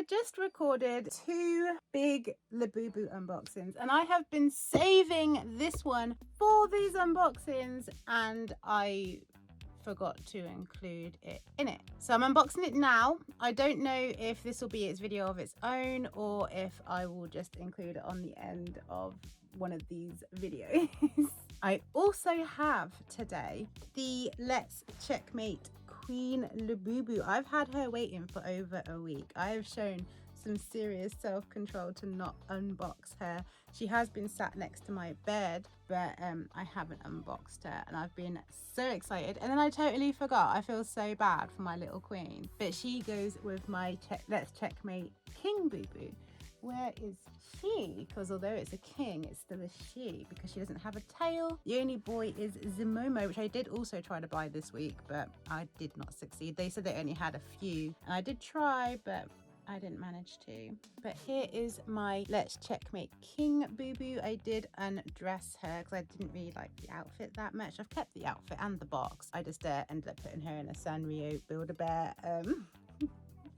I just recorded 2 big Labubu unboxings, and I have been saving this one for these unboxings, and I forgot to include it in it. So I'm unboxing it now. I don't know if this will be its video of its own or if I will just include it on the end of one of these videos. I also have today the Let's Checkmate Queen Labubu. I've had her waiting for over a week. I have shown some serious self-control to not unbox her. She has been sat next to my bed, but I haven't unboxed her, and I've been so excited, and then I totally forgot. I feel so bad for my little queen, but she goes with my Let's Checkmate King Boo Boo. Where is she? Because although it's a king, it's still a she because she doesn't have a tail. The only boy is Zimomo, which I did also try to buy this week, but I did not succeed. They said they only had a few, and I did try, but I didn't manage to. But here is my Let's Checkmate King Boo Boo. I did undress her because I didn't really like the outfit that much. I've kept the outfit and the box. I just ended up putting her in a Sanrio Build-A-Bear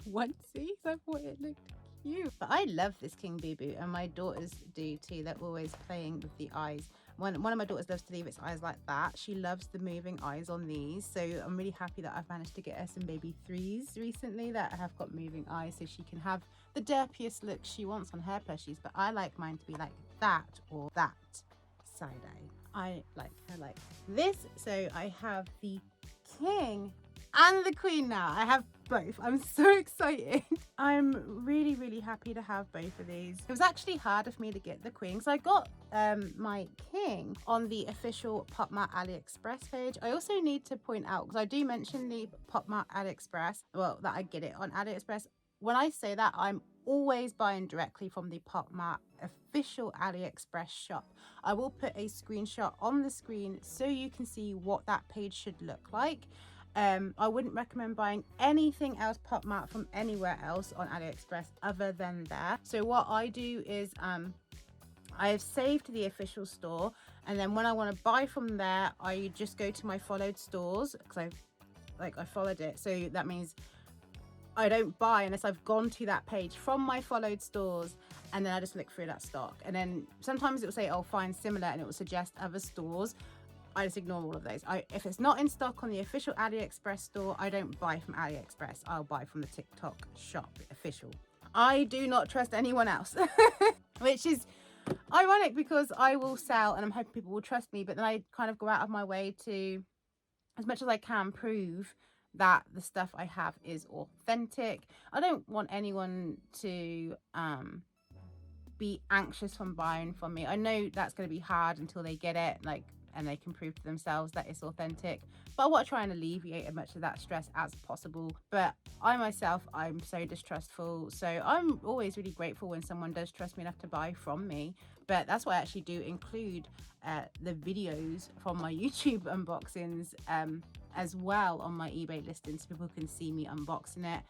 onesie. I thought it looked cute. But I love this King Boo Boo, and my daughters do too. They're always playing with the eyes. One of my daughters loves to leave its eyes like that. She loves the moving eyes on these, so I'm really happy that I've managed to get her some baby 3s recently that have got moving eyes, so she can have the derpiest look she wants on her plushies. But I like mine to be like that or that side eye. I like her like this, so I have the king and the queen now. I have both. I'm so excited. I'm really happy to have both of these. It was actually harder for me to get the queen, so I got my king on the official Pop Mart AliExpress page. I also need to point out, because I do mention the Pop Mart AliExpress, well, that I get it on AliExpress. When I say that, I'm always buying directly from the Pop Mart official AliExpress shop. I will put a screenshot on the screen so you can see what that page should look like. I wouldn't recommend buying anything else Pop Mart from anywhere else on AliExpress other than there. So what I do is I have saved the official store, and then when I want to buy from there, I just go to my followed stores because I followed it. So that means I don't buy unless I've gone to that page from my followed stores, and then I just look through that stock. And then sometimes it will say, oh, find similar, and it will suggest other stores. I just ignore all of those. If it's not in stock on the official AliExpress store, I don't buy from AliExpress. I'll buy from the TikTok shop official. I do not trust anyone else, which is ironic because I will sell and I'm hoping people will trust me, but then I kind of go out of my way to, as much as I can, prove that the stuff I have is authentic. I don't want anyone to be anxious from buying from me. I know that's going to be hard until they get it, and they can prove to themselves that it's authentic, but I want to try and alleviate as much of that stress as possible. But I myself, I'm so distrustful, so I'm always really grateful when someone does trust me enough to buy from me. But that's why I actually do include the videos from my YouTube unboxings as well on my eBay listing, so people can see me unboxing it.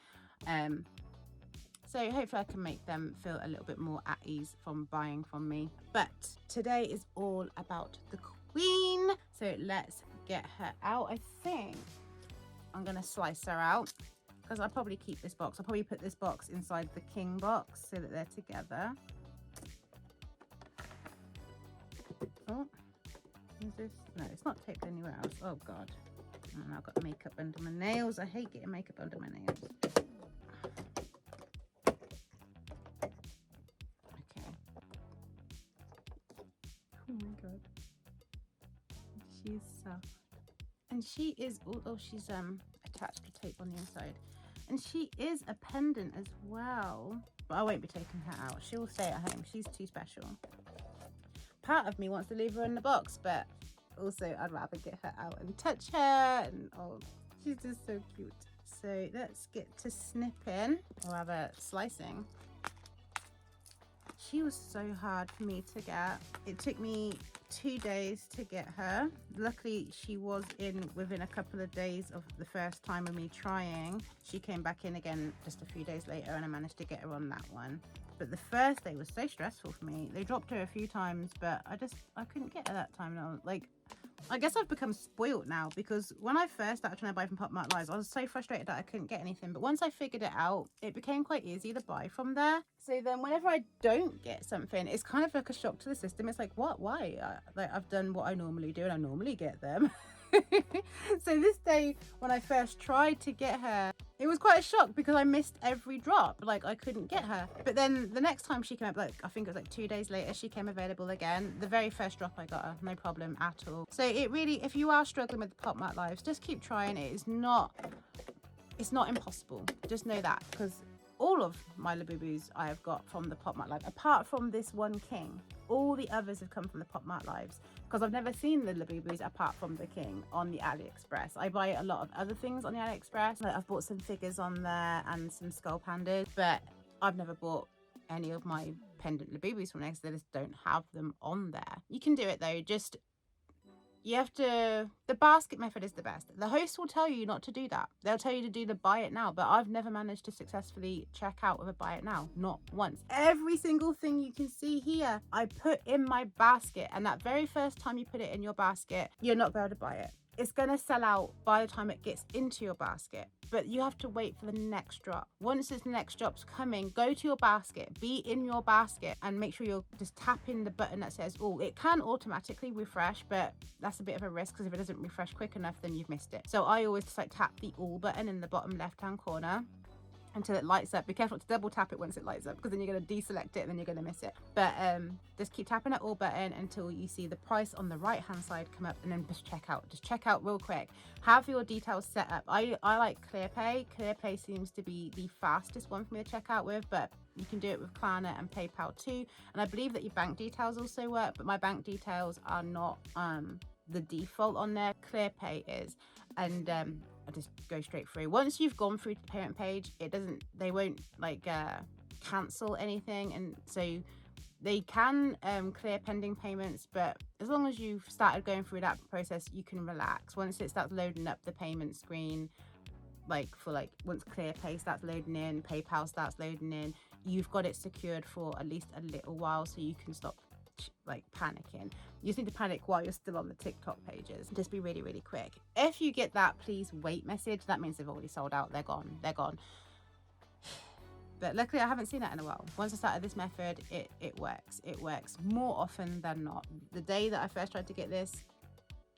So hopefully I can make them feel a little bit more at ease from buying from me. But today is all about the queen, so let's get her out. I think I'm gonna slice her out because I'll probably keep this box. I'll probably put this box inside the king box so that they're together. Oh, is this? No, it's not taped anywhere else. Oh god. And I've got makeup under my nails. I hate getting makeup under my nails. Okay. Oh my god. She's soft, and she is she's attached to tape on the inside, and she is a pendant as well, but I won't be taking her out. She'll stay at home. She's too special. Part of me wants to leave her in the box, but also I'd rather get her out and touch her, and oh, she's just so cute. So let's get to snipping, or rather slicing. She was so hard for me to get. It took me 2 days to get her. Luckily, she was in within a couple of days of the first time of me trying. She came back in again just a few days later, and I managed to get her on that one. But the first day was so stressful for me. They dropped her a few times, but I couldn't get her that time. And I was like, I guess I've become spoiled now, because when I first started trying to buy from Pop Mart Lives, I was so frustrated that I couldn't get anything. But once I figured it out, it became quite easy to buy from there. So then whenever I don't get something, it's kind of like a shock to the system. It's like, what? Why? Like, I've done what I normally do and I normally get them. So this day, when I first tried to get her, it was quite a shock because I missed every drop. Like, I couldn't get her. But then the next time she came up, like, I think it was like 2 days later, she came available again. The very first drop I got her, no problem at all. So it really, if you are struggling with the Pop Mart Lives, just keep trying. It's not impossible. Just know that, because all of my Labubus I have got from the Pop Mart Live, apart from this one king. All the others have come from the Pop Mart Lives, because I've never seen the Labubus apart from the king on the AliExpress. I buy a lot of other things on the AliExpress. Like, I've bought some figures on there and some skull pandas, but I've never bought any of my pendant Labubus from there because they just don't have them on there. You can do it though, just you have to, the basket method is the best. The host will tell you not to do that. They'll tell you to do the buy it now, but I've never managed to successfully check out with a buy it now, not once. Every single thing you can see here, I put in my basket, and that very first time you put it in your basket, you're not going to buy it. It's going to sell out by the time it gets into your basket, but you have to wait for the next drop. Once the next drop's coming, go to your basket, be in your basket, and make sure you're just tapping the button that says all. It can automatically refresh, but that's a bit of a risk, because if it doesn't refresh quick enough, then you've missed it. So I always just like tap the all button in the bottom left hand corner until it lights up. Be careful to double tap it once it lights up, because then you're going to deselect it and then you're going to miss it. But just keep tapping that all button until you see the price on the right hand side come up, and then just check out real quick. Have your details set up. I like ClearPay seems to be the fastest one for me to check out with, but you can do it with Klarna and PayPal too, and I believe that your bank details also work, but my bank details are not the default on there. ClearPay is, and I just go straight through. Once you've gone through the payment page, they won't like cancel anything, and so they can clear pending payments, but as long as you've started going through that process, you can relax. Once it starts loading up the payment screen, once ClearPay starts loading in, PayPal starts loading in, you've got it secured for at least a little while, so you can stop like panicking. You just need to panic while you're still on the TikTok pages. Just be really, really quick. If you get that please wait message, that means they've already sold out. They're gone. But luckily I haven't seen that in a while. Once I started this method, it works. It works more often than not. The day that I first tried to get this,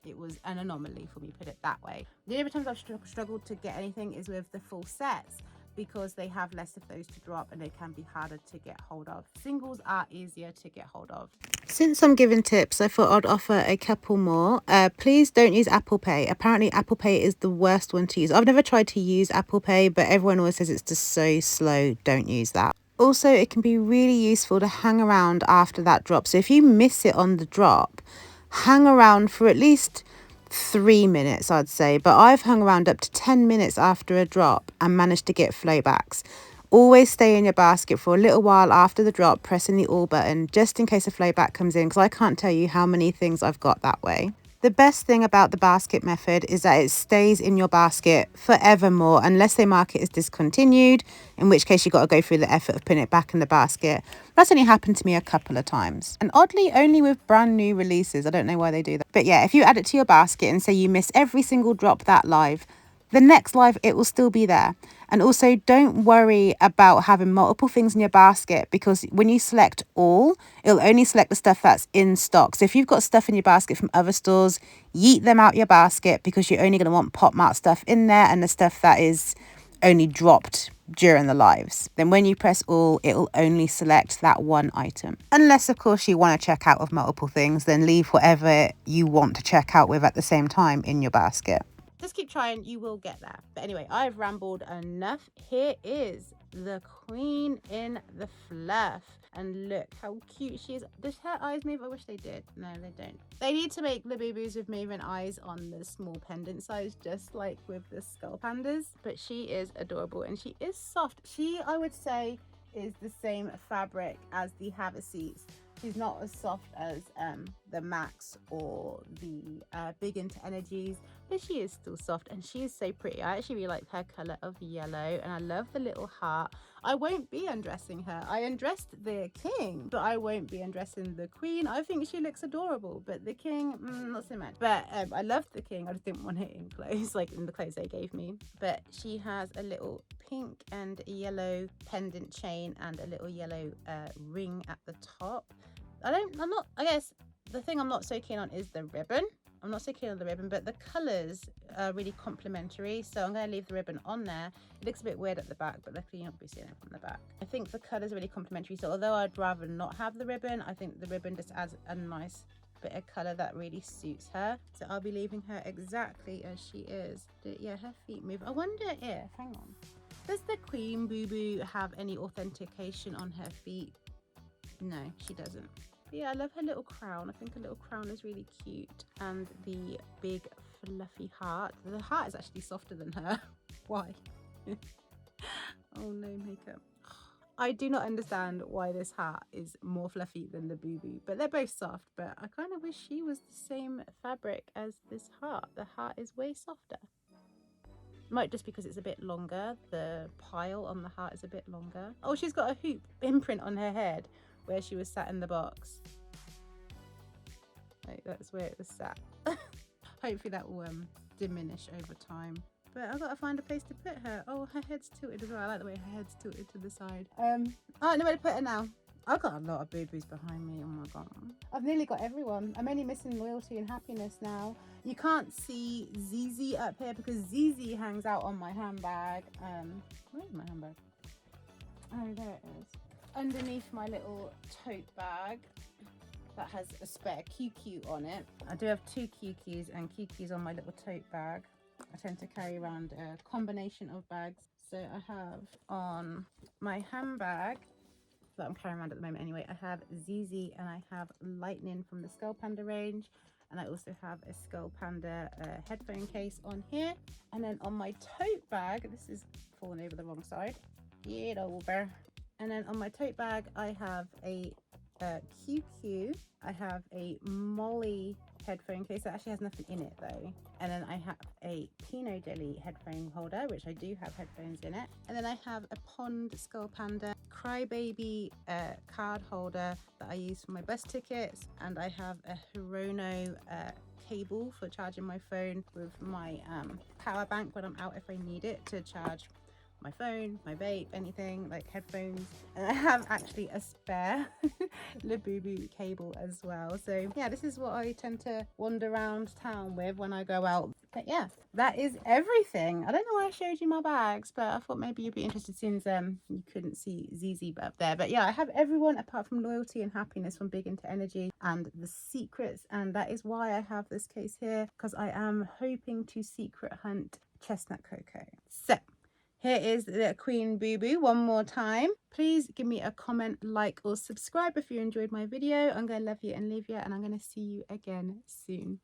it was an anomaly for me, put it that way. The other times I've struggled to get anything is with the full sets, because they have less of those to drop and they can be harder to get hold of. Singles are easier to get hold of. Since I'm giving tips, I thought I'd offer a couple more. Please don't use Apple Pay. Apparently Apple Pay is the worst one to use. I've never tried to use Apple Pay, but everyone always says it's just so slow. Don't use that. Also, it can be really useful to hang around after that drop. So if you miss it on the drop, hang around for at least 3 minutes, I'd say, but I've hung around up to 10 minutes after a drop and managed to get flowbacks. Always stay in your basket for a little while after the drop, pressing the all button, just in case a flowback comes in, because I can't tell you how many things I've got that way. The best thing about the basket method is that it stays in your basket forevermore, unless they mark it as discontinued, in which case you've got to go through the effort of putting it back in the basket. That's only happened to me a couple of times, and oddly only with brand new releases. I don't know why they do that. But yeah, if you add it to your basket and say you miss every single drop that live, the next live it will still be there. And also, don't worry about having multiple things in your basket, because when you select all, it'll only select the stuff that's in stock. So if you've got stuff in your basket from other stores, yeet them out your basket, because you're only going to want Pop Mart stuff in there and the stuff that is only dropped during the lives. Then when you press all, it'll only select that one item. Unless, of course, you want to check out with multiple things, then leave whatever you want to check out with at the same time in your basket. Just keep trying, you will get there. But anyway, I've rambled enough. Here is the queen in the fluff. And look how cute she is. Does her eyes move? I wish they did. No, they don't. They need to make Labubus with moving eyes on the small pendant size, just like with the skull pandas. But she is adorable and she is soft. She, I would say, is the same fabric as the Haverseats. She's not as soft as the Max or the Big Into Energies, but she is still soft and she is so pretty. I actually really like her colour of yellow, and I love the little heart. I won't be undressing her. I undressed the king, but I won't be undressing the queen. I think she looks adorable, but the king, not so much. But I love the king. I just didn't want it in clothes, like in the clothes they gave me. But she has a little pink and yellow pendant chain and a little yellow ring at the top. I guess the thing I'm not so keen on is the ribbon. I'm not so keen on the ribbon, but the colours are really complementary. So I'm going to leave the ribbon on there. It looks a bit weird at the back, but luckily you'll not be seeing it from the back. I think the colours are really complementary. So although I'd rather not have the ribbon, I think the ribbon just adds a nice bit of colour that really suits her. So I'll be leaving her exactly as she is. Yeah, her feet move. I wonder if, hang on, does the Queen Boo Boo have any authentication on her feet? No, she doesn't. But yeah, I love her little crown. I think her little crown is really cute. And the big fluffy heart. The heart is actually softer than her. Why? Oh no, makeup. I do not understand why this heart is more fluffy than the Boo Boo, but they're both soft. But I kind of wish she was the same fabric as this heart. The heart is way softer. Might just because it's a bit longer. The pile on the heart is a bit longer. Oh, she's got a hoop imprint on her head where she was sat in the box. Like, that's where it was sat. Hopefully that will diminish over time. But I've got to find a place to put her. Oh, her head's tilted as well. I like the way her head's tilted to the side. I don't know where to put her now. I've got a lot of boo-boos behind me. Oh my god. I've nearly got everyone. I'm only missing Loyalty and Happiness now. You can't see Zizi up here because Zizi hangs out on my handbag. Where's my handbag? Oh, there it is. Underneath my little tote bag that has a spare QQ on it. I do have 2 QQs and QQs on my little tote bag. I tend to carry around a combination of bags. So I have on my handbag that I'm carrying around at the moment anyway, I have ZZ and I have Lightning from the Skull Panda range. And I also have a Skull Panda headphone case on here. And then on my tote bag, this is falling over the wrong side. Get over. And then on my tote bag, I have a QQ. I have a Molly headphone case that actually has nothing in it though. And then I have a Pinot Deli headphone holder, which I do have headphones in it. And then I have a Pond Skull Panda Crybaby card holder that I use for my bus tickets. And I have a Hirono cable for charging my phone with my power bank when I'm out if I need it to charge my phone, my vape, anything like headphones. And I have actually a spare Labubu cable as well. So yeah, this is what I tend to wander around town with when I go out. But yeah, that is everything. I don't know why I showed you my bags, but I thought maybe you'd be interested since you couldn't see ZZ up there. But yeah, I have everyone apart from Loyalty and Happiness from Big Into Energy and The Secrets. And that is why I have this case here, because I am hoping to secret hunt Chestnut Cocoa. So here is the Queen Boo Boo one more time. Please give me a comment, like, or subscribe if you enjoyed my video. I'm going to love you and leave you, and I'm going to see you again soon.